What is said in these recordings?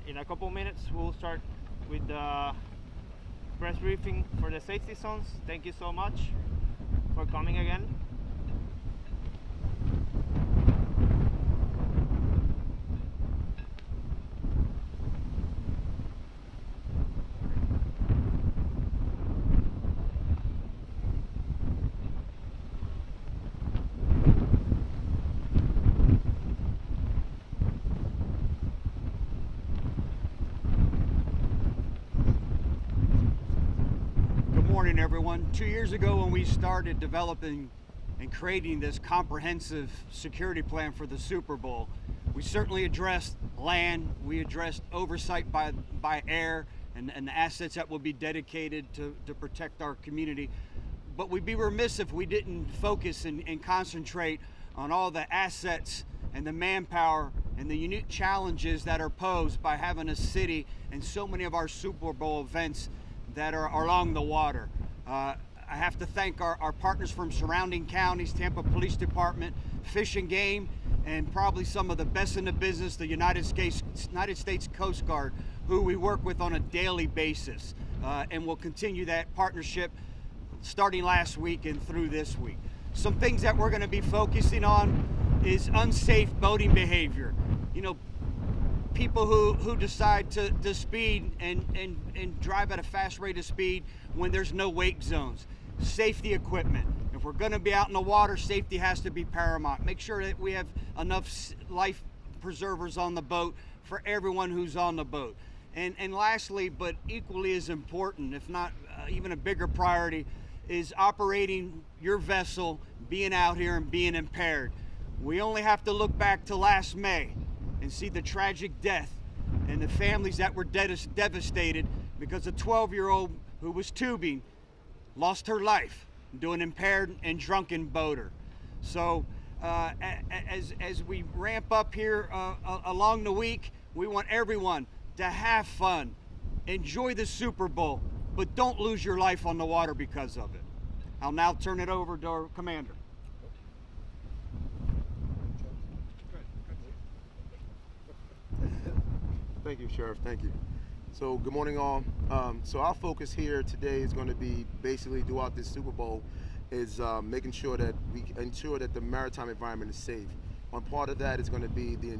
In a couple minutes, we'll start with the press briefing for the safety zones. Thank you so much for coming again. Everyone. 2 years ago when we started developing and creating this comprehensive security plan for the Super Bowl, we certainly addressed land, we addressed oversight by air and the assets that will be dedicated to protect our community. But we'd be remiss if we didn't focus and concentrate on all the assets and the manpower and the unique challenges that are posed by having a city and so many of our Super Bowl events that are along the water. I have to thank our partners from surrounding counties, Tampa Police Department, Fish and Game, and probably some of the best in the business, the United States Coast Guard, who we work with on a daily basis. And we'll continue that partnership starting last week and through this week. Some things that we're going to be focusing on is unsafe boating behavior. You know, people who decide to speed and drive at a fast rate of speed when there's no wake zones. Safety equipment. If we're going to be out in the water, safety has to be paramount. Make sure that we have enough life preservers on the boat for everyone who's on the boat. And lastly, but equally as important, if not even a bigger priority, is operating your vessel, being out here and being impaired. We only have to look back to last May and see the tragic death and the families that were devastated because a 12-year-old who was tubing lost her life to an impaired and drunken boater. So as we ramp up here along the week, we want everyone to have fun, enjoy the Super Bowl, but don't lose your life on the water because of it. I'll now turn it over to our commander. Thank you, Sheriff. Thank you. So good morning, all. So our focus here today is going to be basically throughout this Super Bowl is making sure that we ensure that the maritime environment is safe. One part of that is going to be the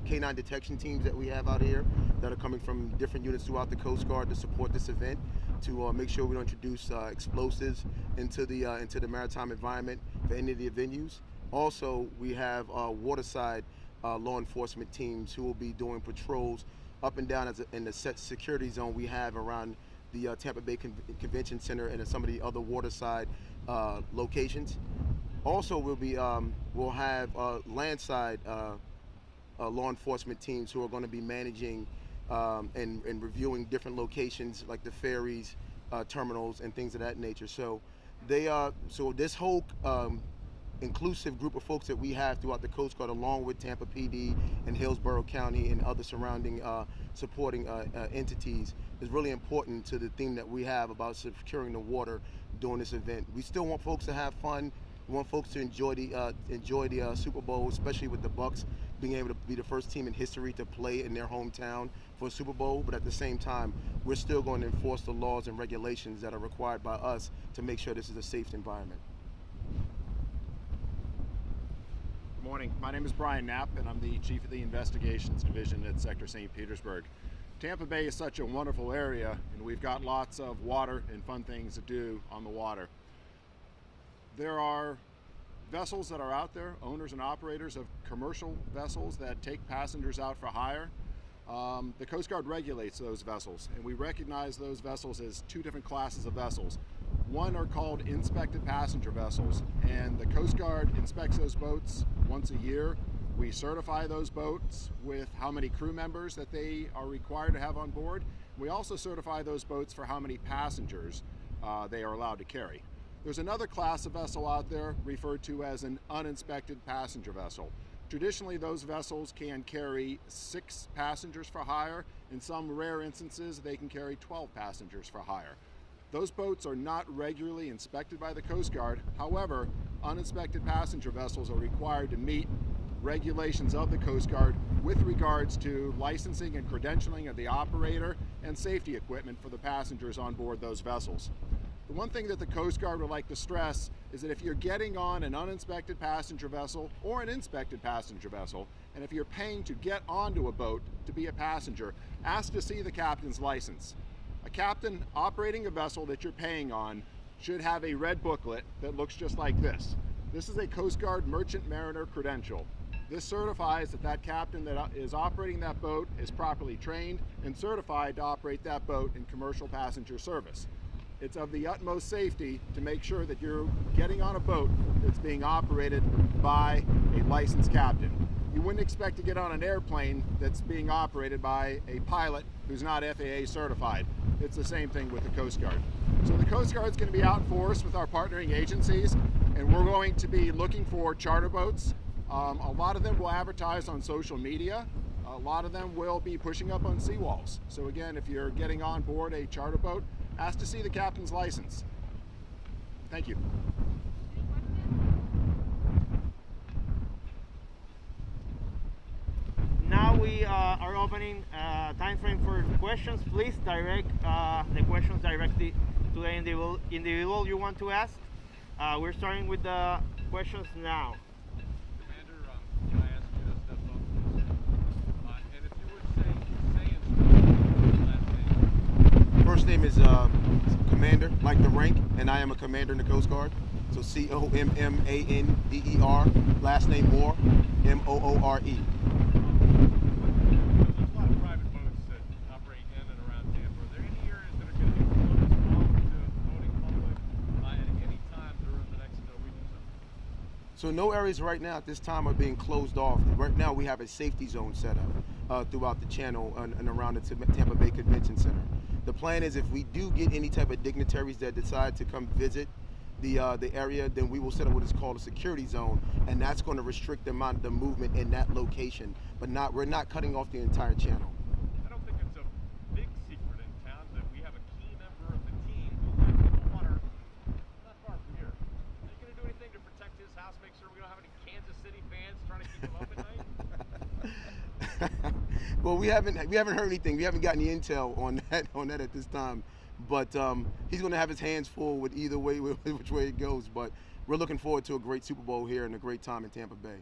K9 detection teams that we have out here that are coming from different units throughout the Coast Guard to support this event, to make sure we don't introduce explosives into the maritime environment for any of the venues. Also, we have waterside law enforcement teams who will be doing patrols up and down in the set security zone we have around the Tampa Bay Convention Center and some of the other waterside locations. Also, we'll have landside law enforcement teams who are going to be managing and reviewing different locations like the ferries, terminals, and things of that nature. So this whole inclusive group of folks that we have throughout the Coast Guard, along with Tampa PD and Hillsborough County and other surrounding supporting entities, is really important to the theme that we have about securing the water during this event. We still want folks to have fun. We want folks to enjoy the Super Bowl, especially with the Bucs being able to be the first team in history to play in their hometown for a Super Bowl. But at the same time, we're still going to enforce the laws and regulations that are required by us to make sure this is a safe environment. Good morning. My name is Brian Knapp, and I'm the Chief of the Investigations Division at Sector St. Petersburg. Tampa Bay is such a wonderful area, and we've got lots of water and fun things to do on the water. There are vessels that are out there, owners and operators of commercial vessels that take passengers out for hire. The Coast Guard regulates those vessels, and we recognize those vessels as two different classes of vessels. One are called inspected passenger vessels, and the Coast Guard inspects those boats once a year. We certify those boats with how many crew members that they are required to have on board. We also certify those boats for how many passengers they are allowed to carry. There's another class of vessel out there referred to as an uninspected passenger vessel. Traditionally, those vessels can carry 6 passengers for hire. In some rare instances, they can carry 12 passengers for hire. Those boats are not regularly inspected by the Coast Guard. However, uninspected passenger vessels are required to meet regulations of the Coast Guard with regards to licensing and credentialing of the operator and safety equipment for the passengers on board those vessels. The one thing that the Coast Guard would like to stress is that if you're getting on an uninspected passenger vessel or an inspected passenger vessel, and if you're paying to get onto a boat to be a passenger, ask to see the captain's license. A captain operating a vessel that you're paying on should have a red booklet that looks just like this. This is a Coast Guard Merchant Mariner credential. This certifies that that captain that is operating that boat is properly trained and certified to operate that boat in commercial passenger service. It's of the utmost safety to make sure that you're getting on a boat that's being operated by a licensed captain. You wouldn't expect to get on an airplane that's being operated by a pilot who's not FAA certified. It's the same thing with the Coast Guard. So the Coast Guard's going to be out in force with our partnering agencies, and we're going to be looking for charter boats. A lot of them will advertise on social media. A lot of them will be pushing up on seawalls. So again, if you're getting on board a charter boat, ask to see the captain's license. Thank you. Now we are opening time frame for questions. Please direct the questions directly to the individual you want to ask. We're starting with the questions now. Commander, can I ask you to step up, please? And if you would say your last name. First name is Commander, like the rank, and I am a commander in the Coast Guard. So C-O-M-M-A-N-D-E-R. Last name Moore, M-O-O-R-E. There's a lot of private boats that operate in and around Tampa. Are there any areas that are going to be closed off to the boating public at any time during the next week or so? So no areas right now at this time are being closed off. Right now we have a safety zone set up throughout the channel and around the Tampa Bay Convention Center. The plan is if we do get any type of dignitaries that decide to come visit the area, then we will set up what is called a security zone, and that's going to restrict the amount of the movement in that location. But we're not cutting off the entire channel. I don't think it's a big secret in town that we have a key member of the team who lives in the water not far from here. Are you going to do anything to protect his house, make sure we don't have any Kansas City fans trying to keep him up at night? Well, we haven't heard anything. We haven't gotten any intel on that at this time. But he's going to have his hands full with either way, which way it goes. But we're looking forward to a great Super Bowl here and a great time in Tampa Bay.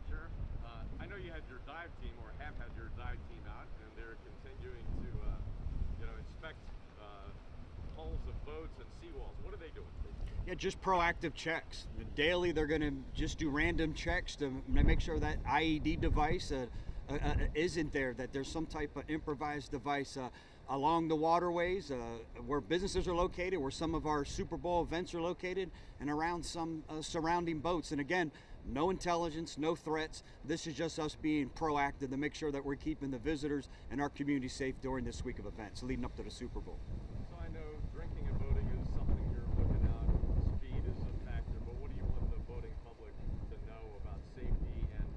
Sheriff, I know you had your dive team, or have had your dive team out, and they're continuing to, inspect hulls of boats and seawalls. What are they doing? Yeah, just proactive checks. Daily, they're going to just do random checks to make sure that IED device isn't there, that there's some type of improvised device along the waterways where businesses are located, where some of our Super Bowl events are located, and around some surrounding boats. And again, no intelligence, no threats. This is just us being proactive to make sure that we're keeping the visitors and our community safe during this week of events leading up to the Super Bowl. So I know drinking and boating is something you're looking at. Speed is a factor, but what do you want the boating public to know about safety and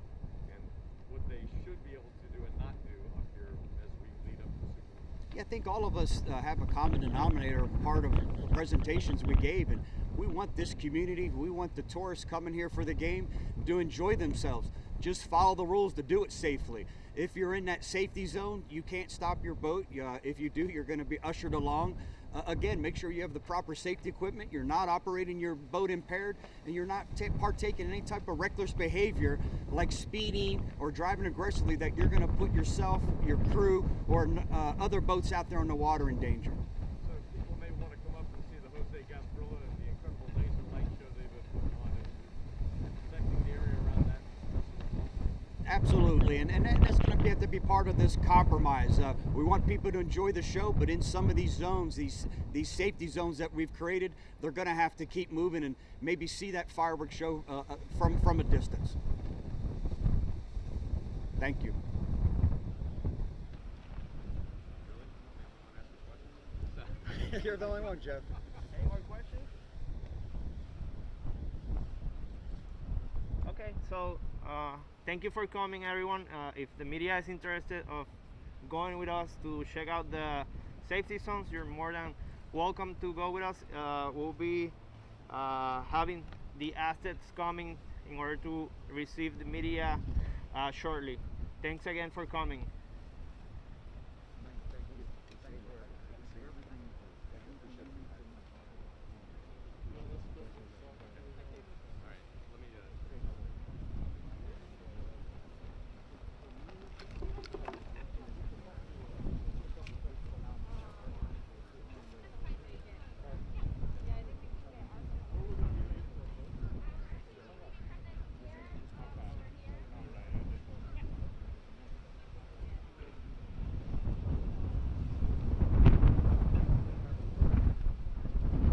what they should be able to do and not do up here as we lead up to the Super Bowl? Yeah, I think all of us have a common denominator, part of the presentations we gave, and we want this community, we want the tourists coming here for the game to enjoy themselves. Just follow the rules to do it safely. If you're in that safety zone, you can't stop your boat. If you do, you're going to be ushered along. Again, make sure you have the proper safety equipment, you're not operating your boat impaired, and you're not partaking in any type of reckless behavior like speeding or driving aggressively that you're going to put yourself, your crew, or other boats out there on the water in danger. So people may want to come up and see the Jose Gasparilla and the incredible laser light show they've been putting on and protecting the area around that. Absolutely, and that's going to have to be part of this compromise. We want people to enjoy the show, but in some of these zones, these safety zones that we've created, they're going to have to keep moving and maybe see that fireworks show from a distance. Thank you. You're the only one, Jeff. Any more questions? Okay, so thank you for coming, everyone. If the media is interested of going with us to check out the safety zones, you're more than welcome to go with us. We'll be having the assets coming in order to receive the media shortly. Thanks again for coming.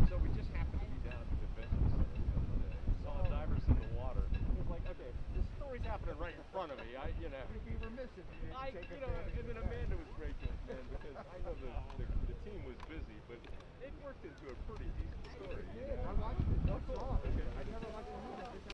So we just happened to be down at the convention center the other day. Saw divers in the water. It was like, okay, this story's happening right in front of me. We'd be remiss if you didn't take advantage And then Amanda was great to attend because I know the team was busy, but it worked into a pretty decent story. I watched it. No saw it. I never watched the movie.